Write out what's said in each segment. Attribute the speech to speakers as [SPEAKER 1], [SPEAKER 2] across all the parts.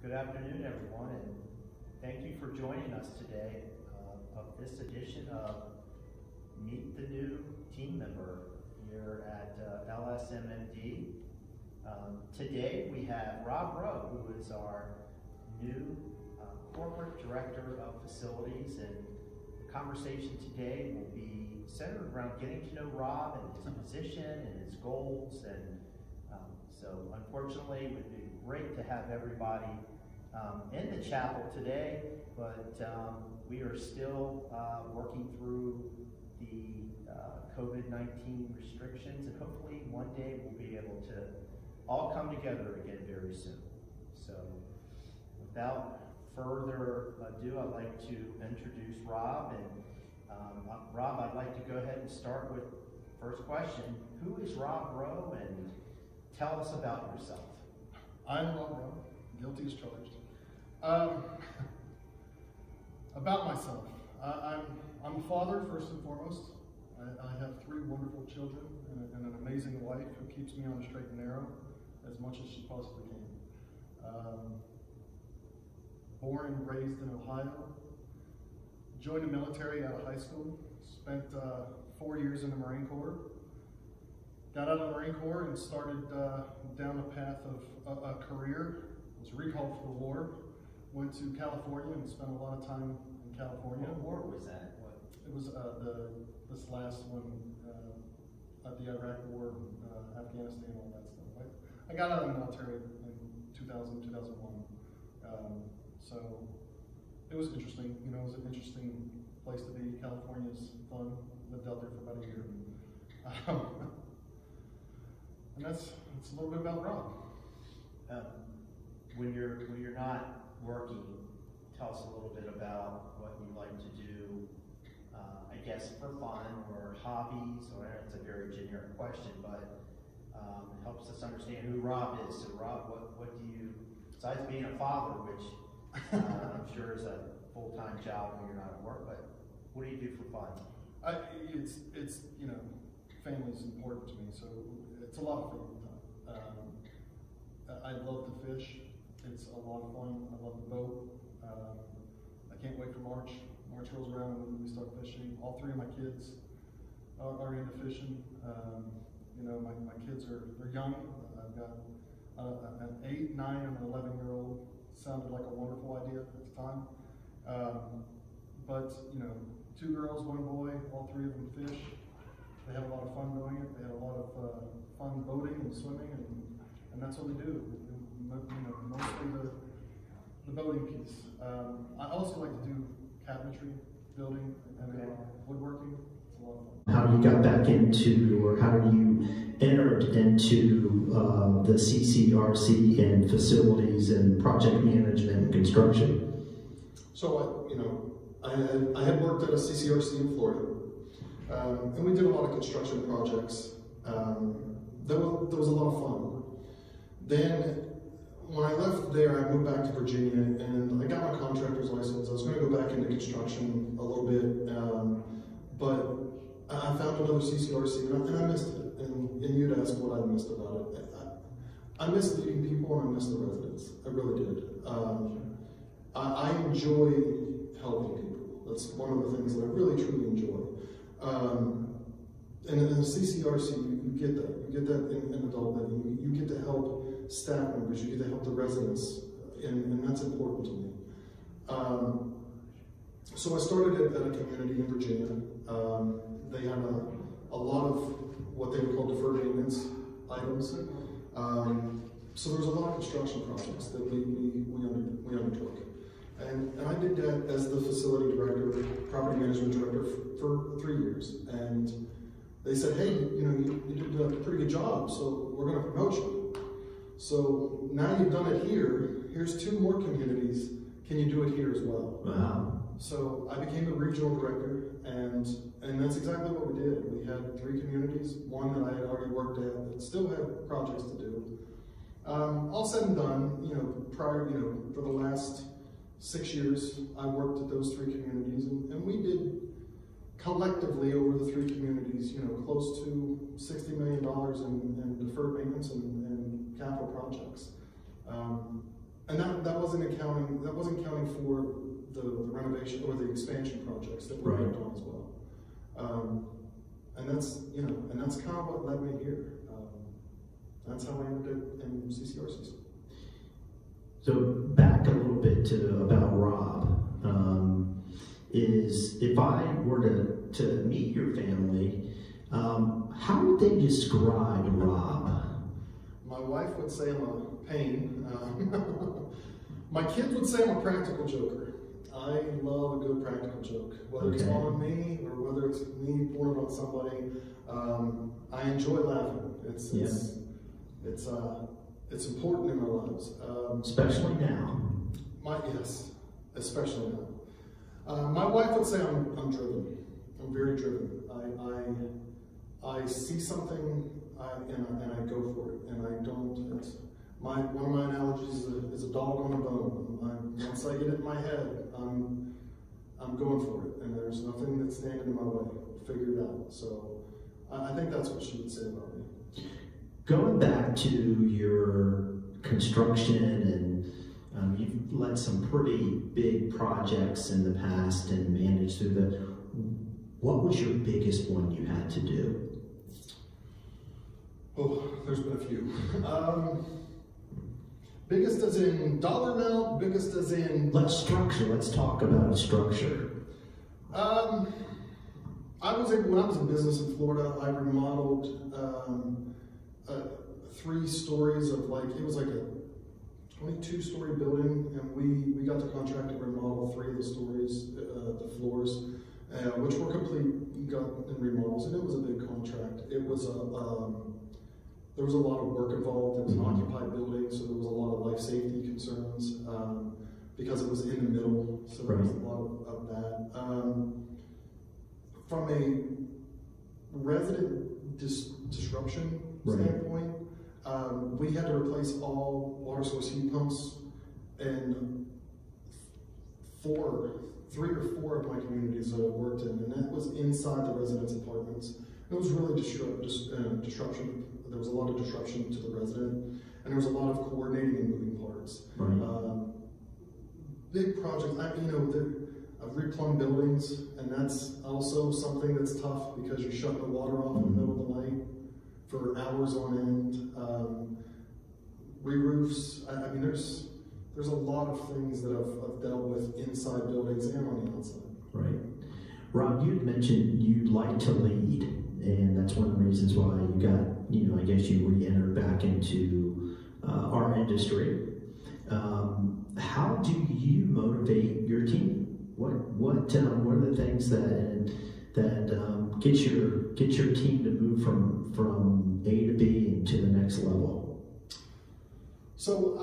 [SPEAKER 1] Good afternoon, everyone, and thank you for joining us today of this edition of Meet the New Team Member here at LSMMD. Today we have Rob Roe, who is our new Corporate Director of Facilities, and the conversation today will be centered around getting to know Rob and his position and his goals. And so unfortunately it would be great to have everybody in the chapel today, but we are still working through the COVID-19 restrictions, and hopefully one day we'll be able to all come together again very soon. So without further ado, I'd like to introduce Rob. And Rob, I'd like to go ahead and start with first question. Who is Rob Roe, and tell us about yourself.
[SPEAKER 2] I'm Rob Roe, guilty as charged. About myself, I'm a father first and foremost. I have 3 wonderful children and an amazing wife who keeps me on the straight and narrow as much as she possibly can. Born and raised in Ohio, joined the military out of high school, spent 4 years in the Marine Corps. Got out of the Marine Corps and started down the path of a career. Was recalled for the war. Went to California and spent a lot of time in California.
[SPEAKER 1] What war was that? What?
[SPEAKER 2] It was this last one, the Iraq War, Afghanistan, all that stuff. I got out of the military in 2000, 2001. So it was interesting. You know, it was an interesting place to be. California's fun. Lived out there for about a year. And that's a little bit about Rob.
[SPEAKER 1] When you're not working, tell us a little bit about what you like to do, I guess for fun or hobbies, or it's a very generic question, but it helps us understand who Rob is. So Rob, what do you, besides being a father, which I'm sure is a full-time job when you're not at work, but what do you do for fun?
[SPEAKER 2] It's you know, family's important to me, so it's a lot of family time. I love to fish. It's a lot of fun. I love the boat. I can't wait for March. March rolls around and we start fishing. All 3 of my kids are into fishing. You know, my kids they're young. I've got an 8, 9, and an 11-year-old. Sounded like a wonderful idea at the time. But you know, 2 girls, 1 boy. All 3 of them fish. They have a lot of fun doing it. They have a lot of fun boating and swimming, and that's what we do. You know, mostly the boating piece. I also like to do cabinetry, building, and woodworking. It's a lot of fun.
[SPEAKER 1] How you got back into, or how you entered into the CCRC and facilities and project management and construction?
[SPEAKER 2] So I had worked at a CCRC in Florida. And we did a lot of construction projects. That was a lot of fun. Then, when I left there, I moved back to Virginia, and I got my contractor's license. I was going to go back into construction a little bit, but I found another CCRC, and I missed it. And you'd ask what I missed about it. I missed meeting people, and I missed the residents. I really did. I enjoy helping people. That's one of the things that I really, truly enjoy. And in the CCRC, you get that. You get that in adult living. You get to help staff members. You get to help the residents, and that's important to me. So I started at a community in Virginia. They had a lot of what they would call deferred maintenance items. So there was a lot of construction projects that we undertook. And I did that as the facility director, property management director for 3 years. And they said, hey, you know, you did a pretty good job, so we're going to promote you. So now you've done it here, here's 2 more communities, can you do it here as well?
[SPEAKER 1] Wow.
[SPEAKER 2] So I became the regional director, and that's exactly what we did. We had 3 communities, one that I had already worked at that still had projects to do. All said and done, you know, for the last 6 years, I worked at those 3 communities, and we did collectively over the 3 communities, you know, close to $60 million in deferred maintenance and capital projects. And that wasn't counting for the renovation or the expansion projects that we worked on as well. And that's kind of what led me here. That's how I ended up in CCRCs.
[SPEAKER 3] So back a little bit about Rob. Is if I were to meet your family, how would they describe Rob?
[SPEAKER 2] My wife would say I'm a pain. My kids would say I'm a practical joker. I love a good practical joke, whether it's on me or whether it's me pouring it on somebody. I enjoy laughing. It's important in our lives,
[SPEAKER 3] especially now.
[SPEAKER 2] Yes, especially now. My wife would say I'm driven. I'm very driven. I see something and I go for it, and I don't. One of my analogies is a dog on a bone. Once I get it in my head, I'm going for it, and there's nothing that's standing in my way. Figure it out. So I think that's what she would say about me.
[SPEAKER 3] Going back to your construction, and you've led some pretty big projects in the past and managed through what was your biggest one you had to do?
[SPEAKER 2] Oh, there's been a few. Biggest as in dollar amount, biggest as in...
[SPEAKER 3] Let's talk about structure.
[SPEAKER 2] When I was in business in Florida, I remodeled 3 stories of it was like a 22-story building, and we got the contract to remodel 3 of the stories, the floors, which were complete, got in remodels, and it was a big contract. It was there was a lot of work involved. It was an occupied building, so there was a lot of life safety concerns because it was in the middle, so there was a lot of that. From a resident disruption standpoint, we had to replace all water source heat pumps in 3 or 4 of my communities that I worked in, and that was inside the residents' apartments. It was really disruption. There was a lot of disruption to the resident, and there was a lot of coordinating and moving parts. Big projects. I've replumbed buildings, and that's also something that's tough because you shut the water off in the middle of the night for hours on end. Re-roofs. There's a lot of things that I've dealt with inside buildings and on the outside.
[SPEAKER 3] Right. Rob, you had mentioned you like to lead, and that's one of the reasons why you got, I guess you re-entered back into our industry. How do you motivate your team? What are the things that get your team to move from A to B and to the next level?
[SPEAKER 2] So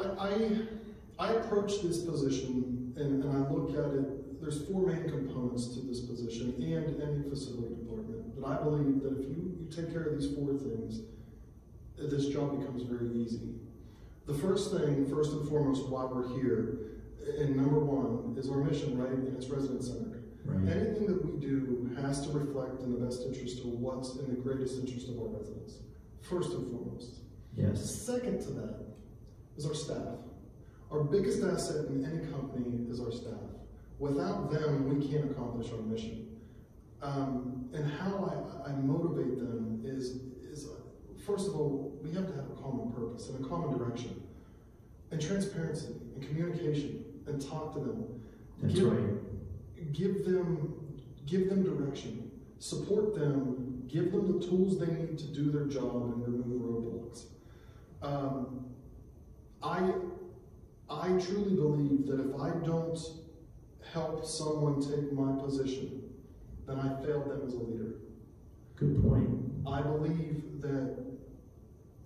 [SPEAKER 2] I approach this position and I look at it. There's 4 main components to this position and any facility department. But I believe that if you take care of these 4 things, this job becomes very easy. The first and foremost, why we're here, and number 1 is our mission, right? And it's resident-centered. Right. Anything that we do has to reflect in the best interest of what's in the greatest interest of our residents. First and foremost.
[SPEAKER 3] Yes.
[SPEAKER 2] Second to that is our staff. Our biggest asset in any company is our staff. Without them, we can't accomplish our mission. And how I motivate them is first of all, we have to have a common purpose and a common direction, and transparency and communication, and talk to them.
[SPEAKER 3] That's right.
[SPEAKER 2] Give them direction, support them, give them the tools they need to do their job and remove roadblocks. I truly believe that if I don't help someone take my position, then I failed them as a leader.
[SPEAKER 3] Good point.
[SPEAKER 2] I believe that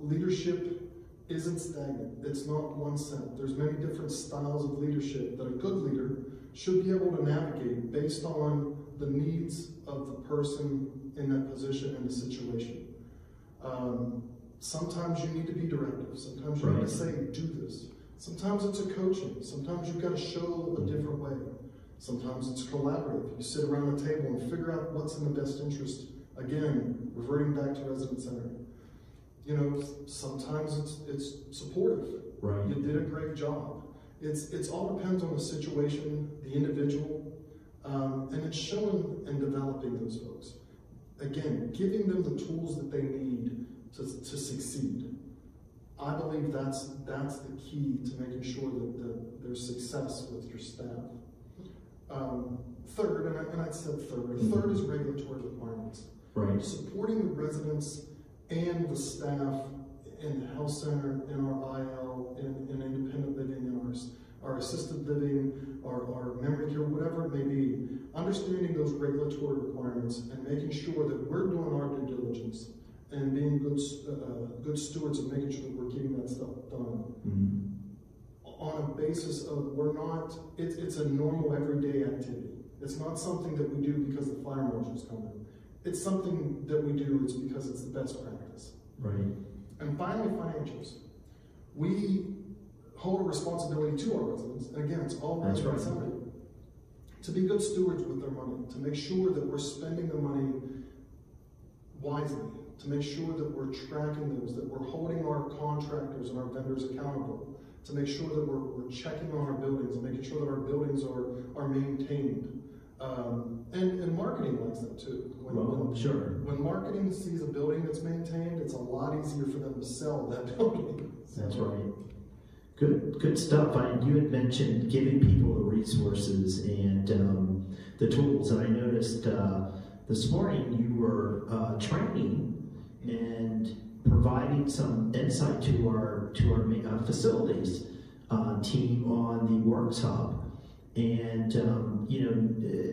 [SPEAKER 2] leadership isn't stagnant. It's not one set. There's many different styles of leadership that a good leader should be able to navigate based on the needs of the person in that position and the situation. Sometimes you need to be directive. Sometimes you need to say, do this. Sometimes it's a coaching. Sometimes you've got to show a different way. Sometimes it's collaborative. You sit around the table and figure out what's in the best interest. Again, reverting back to resident-centered. Sometimes it's supportive.
[SPEAKER 3] Right.
[SPEAKER 2] You did a great job. It's all depends on the situation, the individual, and it's showing and developing those folks. Again, giving them the tools that they need to succeed. I believe that's the key to making sure that there's success with your staff. Third, and I said third, third is regulatory requirements.
[SPEAKER 3] Right.
[SPEAKER 2] Supporting the residents and the staff in the health center, in our IL, in independent living, in our assisted living, our memory care, whatever it may be, understanding those regulatory requirements and making sure that we're doing our due diligence and being good stewards of making sure that we're getting that stuff done. On a basis of it's a normal everyday activity. It's not something that we do because the fire marshal's coming. It's something that we do because it's the best practice.
[SPEAKER 3] Right.
[SPEAKER 2] And finally, financials. We hold a responsibility to our residents, and again, it's all resident-centered, to be good stewards with their money, to make sure that we're spending the money wisely, to make sure that we're tracking those, that we're holding our contractors and our vendors accountable, to make sure that we're checking on our buildings and making sure that our buildings are maintained. And marketing likes that too. When marketing sees a building that's maintained, it's a lot easier for them to sell that building.
[SPEAKER 3] That's right. Good stuff. You had mentioned giving people the resources and the tools, and I noticed this morning you were training and providing some insight to our facilities team on the Works Hub. And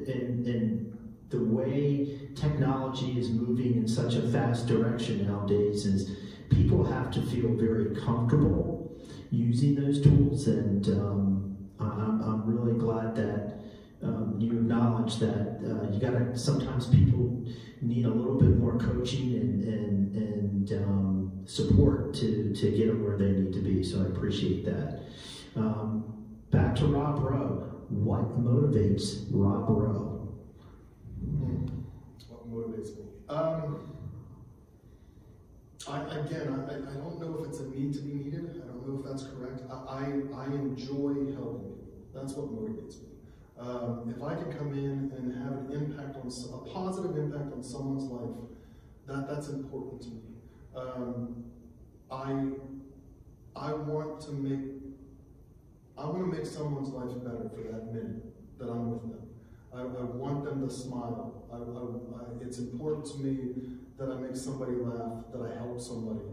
[SPEAKER 3] and the way technology is moving in such a fast direction nowadays is people have to feel very comfortable using those tools, and I'm really glad that you acknowledge that you gotta. Sometimes people need a little bit more coaching and support to get them where they need to be. So I appreciate that. Back to Rob Roe. What motivates Rob Roe?
[SPEAKER 2] What motivates me? I don't know if it's a need to be needed. I don't know if that's correct. I enjoy helping people. That's what motivates me. If I can come in and have an impact on a positive impact on someone's life, that's important to me. I want to make someone's life better for that minute that I'm with them. I want them to smile. It's important to me that I make somebody laugh, that I help somebody,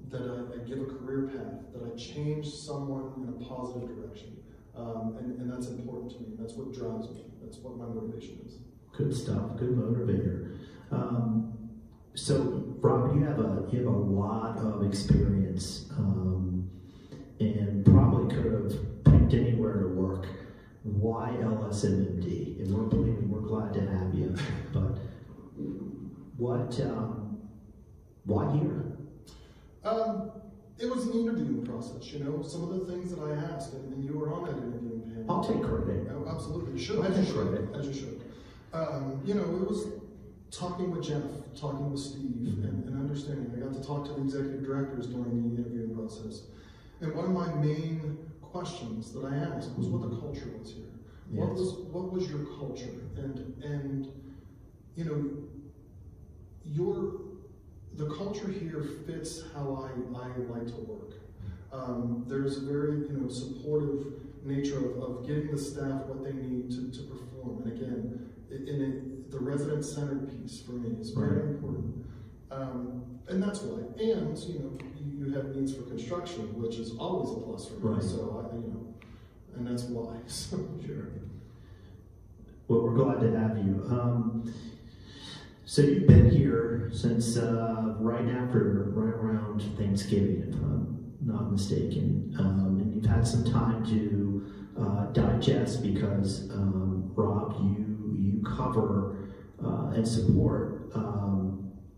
[SPEAKER 2] that I give a career path, that I change someone in a positive direction. And that's important to me. That's what drives me. That's what my motivation is.
[SPEAKER 3] Good stuff. Good motivator. So, Rob, you have a lot of experience, and probably could have picked anywhere to work. Why LSMMD? And we're glad to have you. But why here?
[SPEAKER 2] It was an interviewing process, some of the things that I asked, and you were on that interviewing panel.
[SPEAKER 3] I'll take credit.
[SPEAKER 2] Oh, absolutely, you should.
[SPEAKER 3] I'll take credit.
[SPEAKER 2] As you should. It was talking with Jeff, talking with Steve, and understanding. I got to talk to the executive directors during the interviewing process. And one of my main questions that I asked was what the culture was here. Yes. What was your culture? And the culture here fits how I like to work. There's a very supportive nature of getting the staff what they need to perform. And again, the resident-centered piece for me is very important. And that's why. And you have needs for construction, which is always a plus for me. Right. So and that's why. So.
[SPEAKER 3] Sure. Well, we're glad to have you. So you've been here since right around Thanksgiving, if I'm not mistaken, and you've had some time to digest because Rob, you cover and support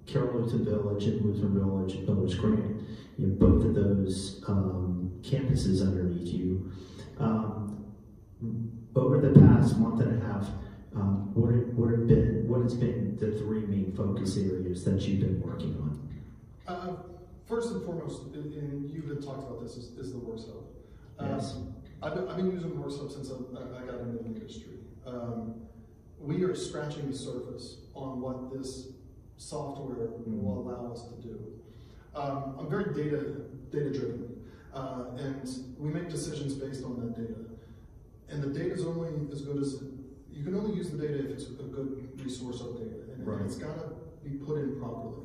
[SPEAKER 3] Carroll Lutheran Village and Lutheran Village Grant. Both of those campuses underneath you. Over the past month and a half, what has been the three main focus areas that you've been working on?
[SPEAKER 2] First and foremost, and you had talked about this, is the Works Hub.
[SPEAKER 3] Yes.
[SPEAKER 2] I've been using Works Hub since I got into the industry. We are scratching the surface on what this software will allow us to do. I'm very data driven, and we make decisions based on that data. And the data is only as good as, you can only use the data if it's a good resource of data, and it's got to be put in properly.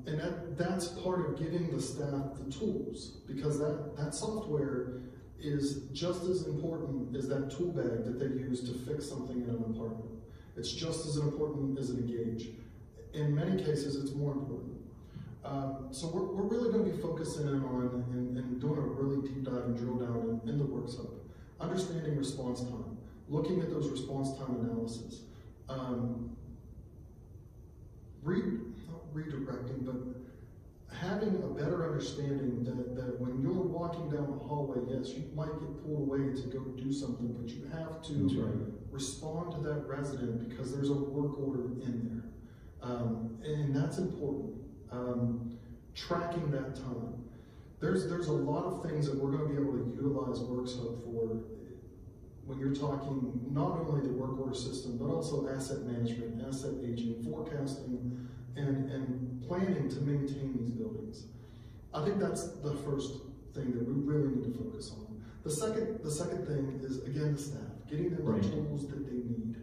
[SPEAKER 2] And that's part of giving the staff the tools, because that software is just as important as that tool bag that they use to fix something in an apartment. It's just as important as an Engage. In many cases, it's more important. So we're really going to be focusing in on and doing a really deep dive and drill down in the Works Hub, understanding response time, looking at those response time analysis, not redirecting, but having a better understanding that when you're walking down the hallway, yes, you might get pulled away to go do something, but you have to respond to that resident because there's a work order in there. And that's important. Tracking that time. There's a lot of things that we're going to be able to utilize Works Hub for when you're talking not only the work order system, but also asset management, asset aging, forecasting, and planning to maintain these buildings. I think that's the first thing that we really need to focus on. The second thing is, again, the staff, getting them the tools that they need.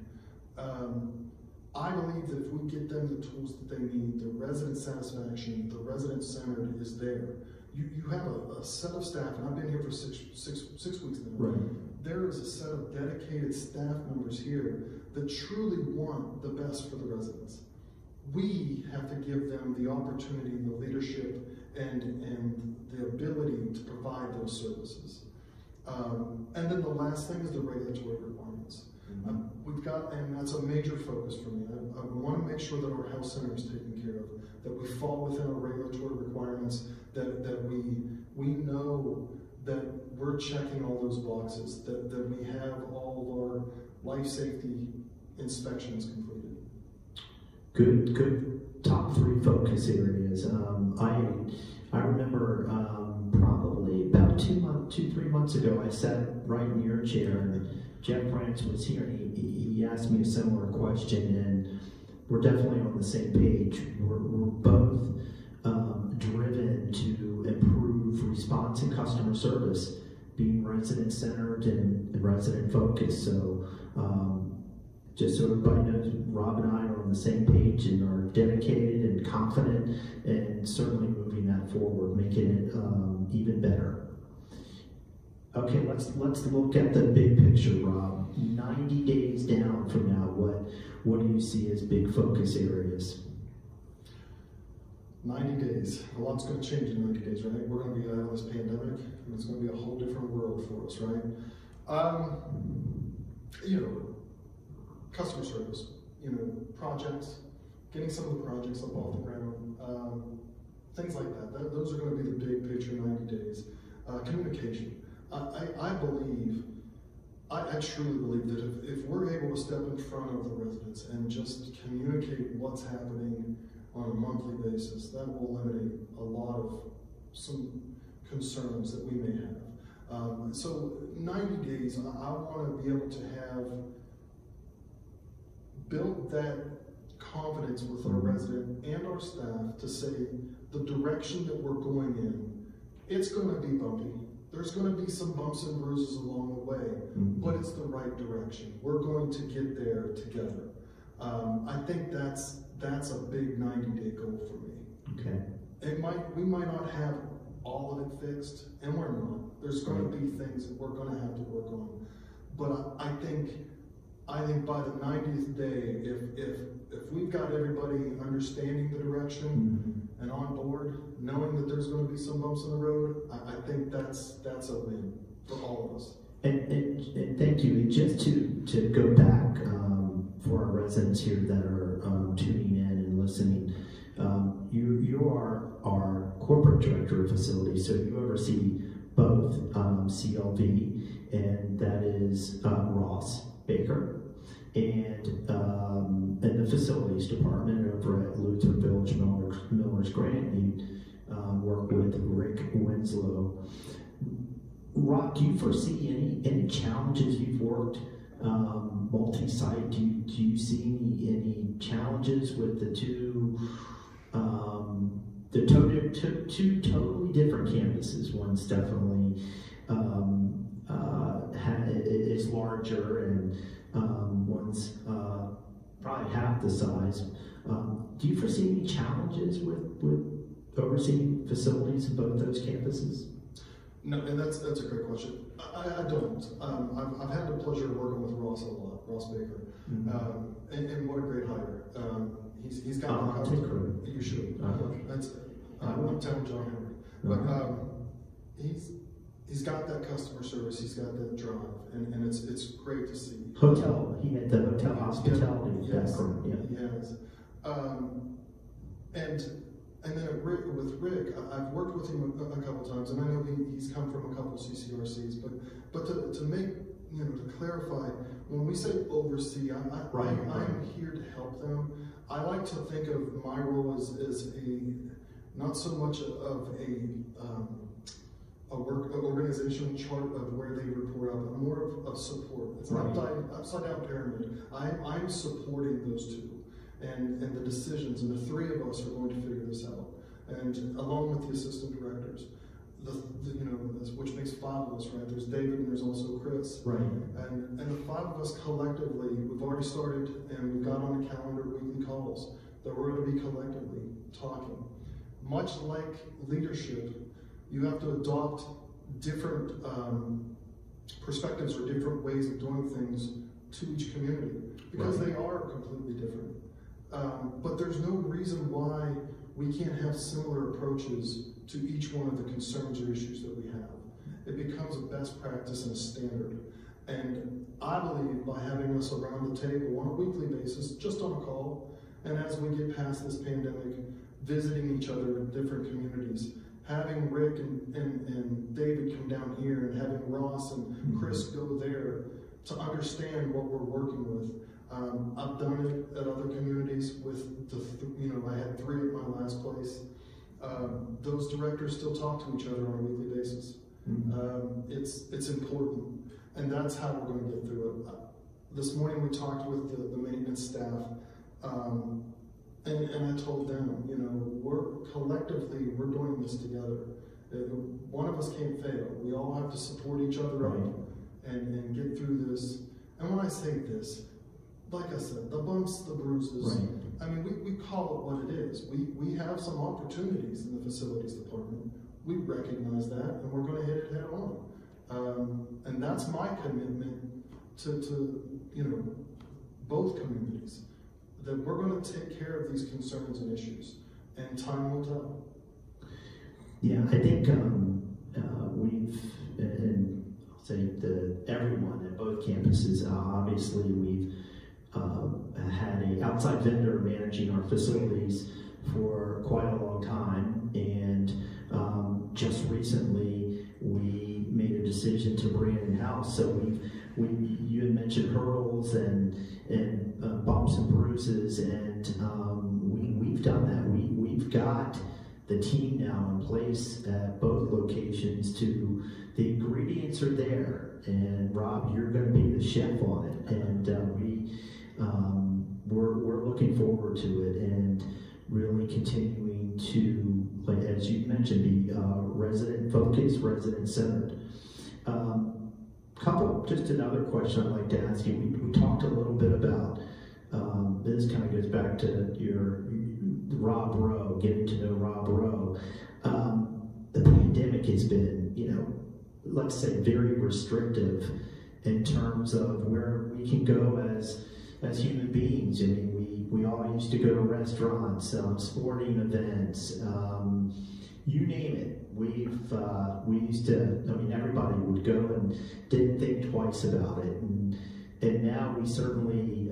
[SPEAKER 2] I believe that if we get them the tools that they need, the resident satisfaction, the resident centered is there. You have a set of staff, and I've been here for six weeks now. There is a set of dedicated staff members here that truly want the best for the residents. We have to give them the opportunity, the leadership, and the ability to provide those services. And then the last thing is the regulatory requirements. We've got, and that's a major focus for me. I want to make sure that our health center is taken care of, that we fall within our regulatory requirements, that we know that we're checking all those boxes, that we have all of our life safety inspections completed.
[SPEAKER 3] Good top 3 focus areas. I remember probably about 2-3 months ago, I sat right in your chair, and Jeff Brantz was here, and he asked me a similar question, and we're definitely on the same page. We're both driven to improve response and customer service, being resident-centered and resident-focused. So just so everybody knows, Rob and I are on the same page and are dedicated and confident, and certainly moving that forward, making it even better. Okay, let's look at the big picture, Rob. 90 days down from now, what do you see as big focus areas?
[SPEAKER 2] 90 days. A lot's going to change in 90 days, right? We're going to be out of this pandemic, and it's going to be a whole different world for us, right? Customer service, projects, getting some of the projects up off the ground, things like that. Those are going to be the big picture 90 days. Communication. I truly believe that if we're able to step in front of the residents and just communicate what's happening on a monthly basis, that will eliminate a lot of some concerns that we may have. So 90 days, I want to be able to have built that confidence with our resident and our staff to say the direction that we're going in, it's going to be bumpy. There's going to be some bumps and bruises along the way, but it's the right direction. We're going to get there together. I think that's a big 90-day goal for me.
[SPEAKER 3] Okay.
[SPEAKER 2] We might not have all of it fixed, and we're not. There's going to be things that we're going to have to work on. But I think by the 90th day, if we've got everybody understanding the direction and on board, knowing that there's going to be some bumps in the road, I think that's a win for all of us. And
[SPEAKER 3] thank you. And just to go back for our residents here that are tuning in and listening, you are our corporate director of facilities, so you oversee both CLV, and that is Ross Baker, and the facilities department over at Lutheran Village Miller's Grant. You Rob, do you foresee any challenges? You've worked multi-site. Do you see any challenges with the two totally different campuses? One's definitely is larger, and one's probably half the size. Do you foresee any challenges with overseeing facilities in both those campuses?
[SPEAKER 2] No, and that's a great question. I don't. I've had the pleasure of working with Ross a lot, Ross Baker, and what a great hire. He's got.
[SPEAKER 3] I'll take credit.
[SPEAKER 2] You should. I won't tell John Henry, but he's got that customer service. He's got that drive, and it's great to see.
[SPEAKER 3] Hotel. He had the hotel hospitality background.
[SPEAKER 2] Yeah, he has. And then with Rick, I've worked with him a couple times, and I know he's come from a couple CCRCs. But to make to clarify, when we say oversee, I'm here to help them. I like to think of my role as not so much of a work organizational chart of where they report up, but more of support. It's an upside down pyramid. I'm supporting those two. And the decisions, and the three of us are going to figure this out. And along with the assistant directors, which makes five of us, right? There's David and there's also Chris.
[SPEAKER 3] Right.
[SPEAKER 2] And the five of us collectively, we've already started, and we've got on the calendar weekly calls that we're going to be collectively talking. Much like leadership, you have to adopt different perspectives or different ways of doing things to each community, because they are completely different. But there's no reason why we can't have similar approaches to each one of the concerns or issues that we have. It becomes a best practice and a standard. And I believe by having us around the table on a weekly basis, just on a call, and as we get past this pandemic, visiting each other in different communities, having Rick and David come down here, and having Ross and Chris go there to understand what we're working with. I've done it at other communities with I had three at my last place. Those directors still talk to each other on a weekly basis. It's important, and that's how we're going to get through it. This morning we talked with the maintenance staff, and I told them, we're doing this together. One of us can't fail. We all have to support each other up and get through this. And when I say this, like I said, the bumps, the bruises, I mean, we call it what it is. We have some opportunities in the facilities department. We recognize that, and we're going to hit it head on. And that's my commitment to both communities, that we're going to take care of these concerns and issues, and time will tell.
[SPEAKER 3] Yeah, I think we've, and I'll say everyone at both campuses, obviously we've had an outside vendor managing our facilities for quite a long time, and just recently we made a decision to bring it in-house. So you had mentioned hurdles and bumps and bruises, and we've done that. We've got the team now in place at both locations. The ingredients are there, and Rob, you're going to be the chef on it, and we're looking forward to it, and really continuing to, like, as you mentioned, be resident focused, resident centered. Just another question I'd like to ask you. We talked a little bit about this. Kind of goes back to your Rob Roe, getting to know Rob Roe. The pandemic has been, let's say, very restrictive in terms of where we can go as human beings. I mean, we all used to go to restaurants, sporting events, you name it. We used to, everybody would go and didn't think twice about it. And now we certainly,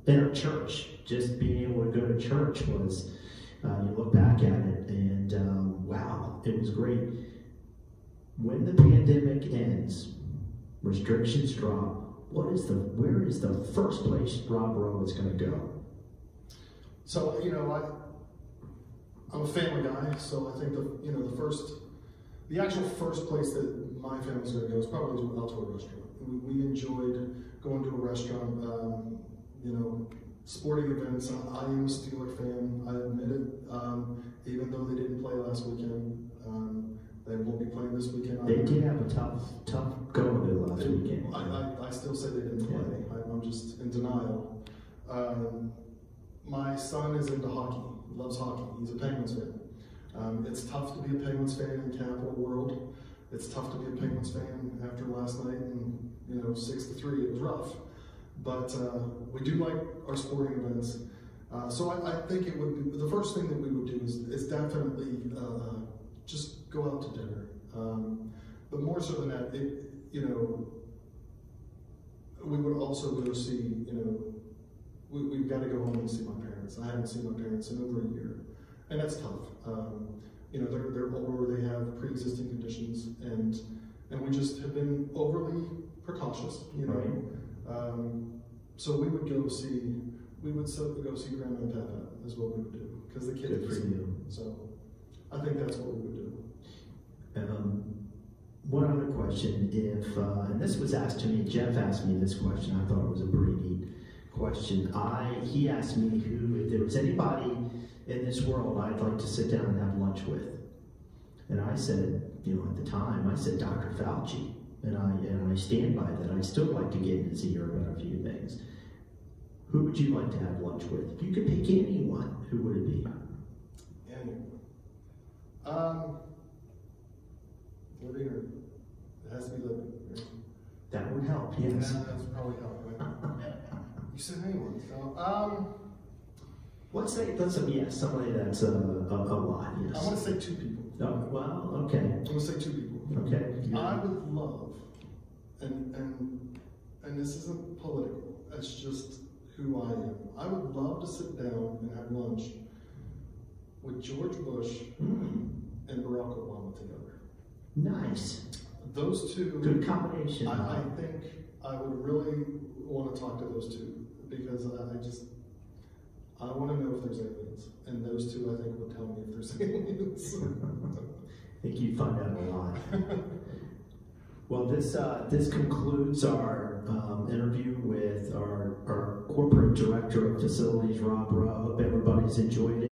[SPEAKER 3] in our church, just being able to go to church was, you look back at it and wow, it was great. When the pandemic ends, restrictions drop, where is the first place Rob Roe is going to go? So,
[SPEAKER 2] I'm a family guy, so I think the first The actual first place that my family's going to go is probably out to a restaurant. We enjoyed going to a restaurant, you know, sporting events. I am a Steeler fan, I admit it, even though they didn't play last weekend. They won't be playing this weekend.
[SPEAKER 3] They did have a tough go of it last weekend.
[SPEAKER 2] I still say they didn't play. I'm just in denial. My son is into hockey, loves hockey. He's a Penguins fan. It's tough to be a Penguins fan in Capital World. It's tough to be a Penguins fan after last night, and 6-3. It was rough, but we do like our sporting events. So I think it would be the first thing that we would do is definitely just go out to dinner. But more so than that, we would also go see. We've got to go home and see my parents. I haven't seen my parents in over a year, and that's tough. They're older, they have pre-existing conditions, and we just have been overly precautious,
[SPEAKER 3] Right.
[SPEAKER 2] So we would go see Grandma and Papa is what we would do, because the kids
[SPEAKER 3] Good for you.
[SPEAKER 2] So I think that's what we would do.
[SPEAKER 3] One other question, and this was asked to me, Jeff asked me this question, I thought it was a pretty neat question. He asked me if there was anybody in this world I'd like to sit down and have lunch with. And I said, at the time, I said Dr. Fauci. And I stand by that. I'd still like to get in his ear about a few things. Who would you like to have lunch with? If you could pick anyone, who would it be?
[SPEAKER 2] Anyone. Living, or it has to be living. Right?
[SPEAKER 3] That would help, yes.
[SPEAKER 2] Yeah, that's probably help, right? You said anyone, so
[SPEAKER 3] Let's say somebody that's a lot, yes.
[SPEAKER 2] I want to say 2 people.
[SPEAKER 3] Oh, well, okay.
[SPEAKER 2] I'm going to say 2 people.
[SPEAKER 3] Okay. Yeah.
[SPEAKER 2] I would love, and this isn't political, it's just who I am. I would love to sit down and have lunch with George Bush and Barack Obama together.
[SPEAKER 3] Nice.
[SPEAKER 2] Those two.
[SPEAKER 3] Good combination.
[SPEAKER 2] I think I would really want to talk to those two, because I want to know if there's aliens, and those two I think would tell me if there's aliens.
[SPEAKER 3] I think you'd find out a lot. Well, this concludes our interview with our corporate director of facilities, Rob Roe. I hope everybody's enjoyed it.